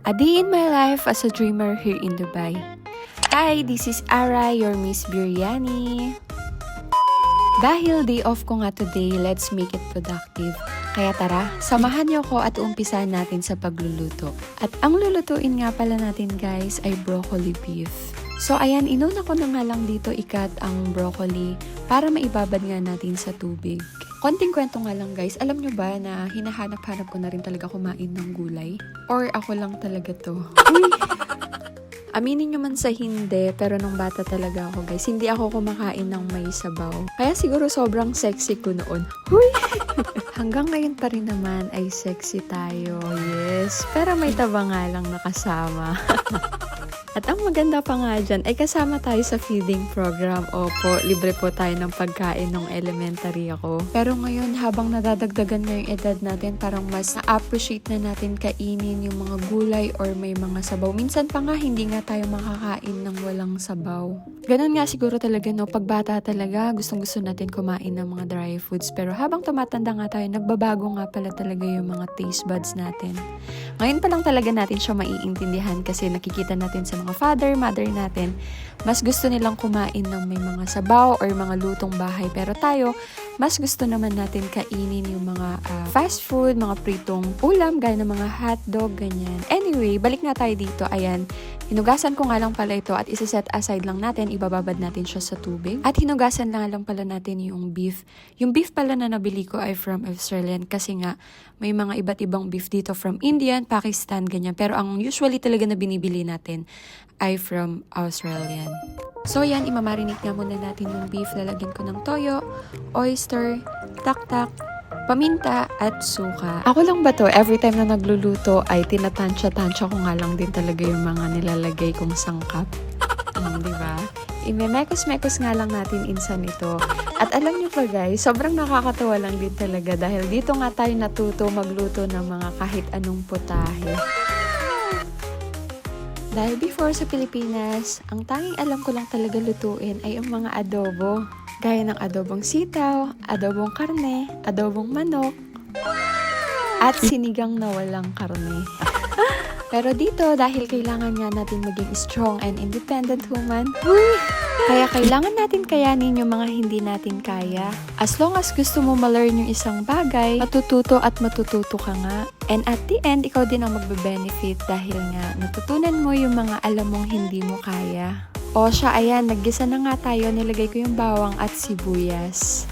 A day in my life as a dreamer here in Dubai. Hi, this is Ara, your Miss Biryani. Dahil day off ko nga today, let's make it productive. Kaya tara, samahan niyo ko at umpisahan natin sa pagluluto. At ang lulutuin nga pala natin guys ay broccoli beef. So ayan, inuna ko na nga lang dito ikat ang broccoli para maibabad nga natin sa tubig. Konting kwento nga lang guys, alam nyo ba na hinahanap-hanap ko na rin talaga kumain ng gulay? Or ako lang talaga to? Uy! Aminin nyo man sa hindi, pero nung bata talaga ako guys, hindi ako kumakain ng may sabaw. Kaya siguro sobrang sexy ko noon. Huy! Hanggang ngayon pa rin naman ay sexy tayo, yes. Pero may taba nga lang nakasama. At ang maganda pa nga dyan ay kasama tayo sa feeding program. Opo, libre po tayo ng pagkain nung elementary ako. Pero ngayon, habang nadadagdagan na yung edad natin, parang mas na-appreciate na natin kainin yung mga gulay or may mga sabaw. Minsan pa nga, hindi nga tayo makakain ng walang sabaw. Ganun nga siguro talaga, no? Pag bata talaga, gustong-gusto natin kumain ng mga dry foods. Pero habang tumatanda nga tayo, nagbabago nga pala talaga yung mga taste buds natin. Ngayon pa lang talaga natin siya maiintindihan kasi nakikita natin sa mga father, mother natin, mas gusto nilang kumain ng may mga sabaw or mga lutong bahay. Pero tayo, mas gusto naman natin kainin yung mga fast food, mga pritong ulam, gaya ng mga hotdog, ganyan. Anyway, balik nga tayo dito. Ayan, hinugasan ko nga lang pala ito at isa-set aside lang natin, ibababad natin siya sa tubig. At hinugasan lang pala natin yung beef. Yung beef pala na nabili ko ay from Australian kasi nga may mga iba't ibang beef dito from Indian, Pakistan, ganyan. Pero ang usually talaga na binibili natin ay from Australian. So yan, imamarinate nga muna natin yung beef. Lalagyan ko ng toyo, oyster, taktak, paminta, at suka. Ako lang ba to? Every time na nagluluto ay tinatansya-tansya ko nga lang din talaga yung mga nilalagay kong sangkap. Diba? Imemekos-mekos nga lang natin insan ito. At alam nyo pa guys, sobrang nakakatawa lang din talaga dahil dito nga tayo natuto magluto ng mga kahit anong putahe. Dahil before sa Pilipinas, ang tanging alam ko lang talaga lutuin ay ang mga adobo. Gaya ng adobong sitaw, adobong karne, adobong manok, at sinigang na walang karne. Pero dito, dahil kailangan nga natin maging strong and independent woman, kaya kailangan natin kayanin yung mga hindi natin kaya. As long as gusto mo ma-learn yung isang bagay, matututo at matututo ka nga. And at the end, ikaw din ang magbe-benefit dahil nga natutunan mo yung mga alam mong hindi mo kaya. O siya, ayan, naggisa na nga tayo. Nilagay ko yung bawang at sibuyas.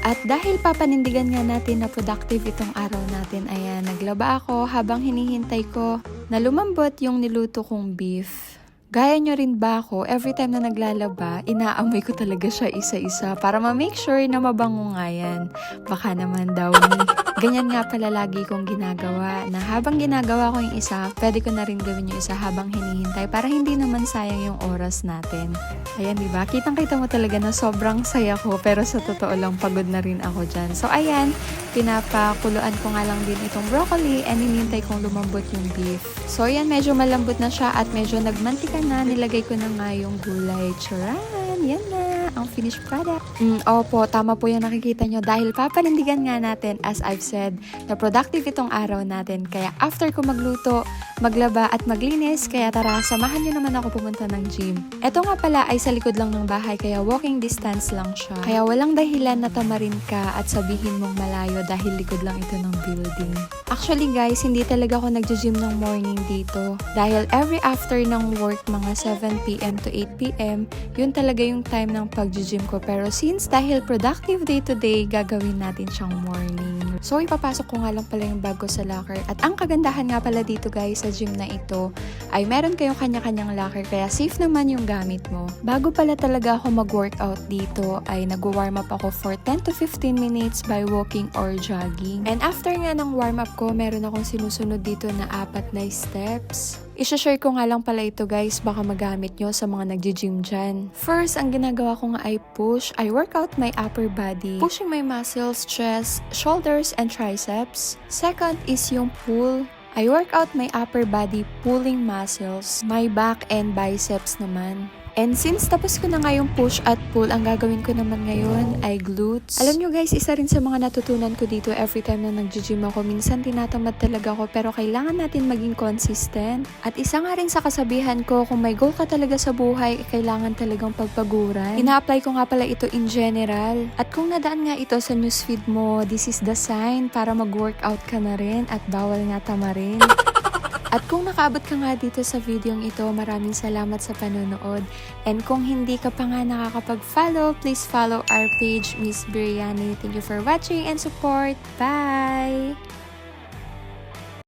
At dahil papanindigan nga natin na productive itong araw natin, ayan, naglaba ako habang hinihintay ko na lumambot yung niluto kong beef. Gaya nyo rin ba ako, every time na naglalaba, inaamoy ko talaga siya isa-isa para ma-make sure na mabango nga yan. Baka naman daw ni. Ganyan nga pala lagi kong ginagawa na habang ginagawa ko yung isa, pwede ko na rin gawin yung isa habang hinihintay para hindi naman sayang yung oras natin. Ayan, diba? Kitang-kita mo talaga na sobrang saya ko pero sa totoo lang pagod na rin ako dyan. So ayan, pinapakuluan ko nga lang din itong broccoli and hinihintay kong lumambot yung beef. So ayan, medyo malambot na siya at medyo nagmantika na. Nilagay ko na nga yung gulay. Charan! Yan na ang finished product. Opo, tama po yung nakikita nyo dahil papanindigan nga natin, as I've said, na productive itong araw natin. Kaya after ko magluto, maglaba at maglinis, kaya tara, samahan nyo naman ako pumunta ng gym. Ito nga pala ay sa likod lang ng bahay, kaya walking distance lang siya. Kaya walang dahilan na tamarin ka at sabihin mong malayo dahil likod lang ito ng building. Actually guys, hindi talaga ako nagja-gym ng morning dito. Dahil every after ng work, mga 7 p.m. to 8 p.m., yun talaga yung time ng pag-gym ko. Pero since dahil productive day to day, gagawin natin siyang morning. So ipapasok ko nga lang pala yung bag ko sa locker. At ang kagandahan nga pala dito guys sa gym na ito ay meron kayong kanya-kanyang locker kaya safe naman yung gamit mo. Bago pala talaga ako mag-workout dito ay nag-warm up ako for 10 to 15 minutes by walking or jogging. And after nga ng warm up ko, meron akong sinusunod dito na 4 na steps. I-share ko nga lang pala ito guys, baka magamit nyo sa mga nagji-gym dyan. First, ang ginagawa ko nga ay push. I work out my upper body, pushing my muscles, chest, shoulders, and triceps. Second is yung pull. I work out my upper body, pulling muscles, my back and biceps naman. And since tapos ko na nga yung push at pull, ang gagawin ko naman ngayon ay glutes. Alam nyo guys, isa rin sa mga natutunan ko dito every time na nag-gym ako. Minsan tinatamad talaga ako pero kailangan natin maging consistent. At isa nga rin sa kasabihan ko, kung may goal ka talaga sa buhay, kailangan talagang pagpaguran. Ina-apply ko nga pala ito in general. At kung nadaan nga ito sa newsfeed mo, this is the sign para mag-workout ka na rin at bawal nga tamarin. At kung nakaabot ka nga dito sa videong ito, maraming salamat sa panonood. And kung hindi ka pa nga nakakapag-follow, please follow our page, Miss Biryani. Thank you for watching and support. Bye!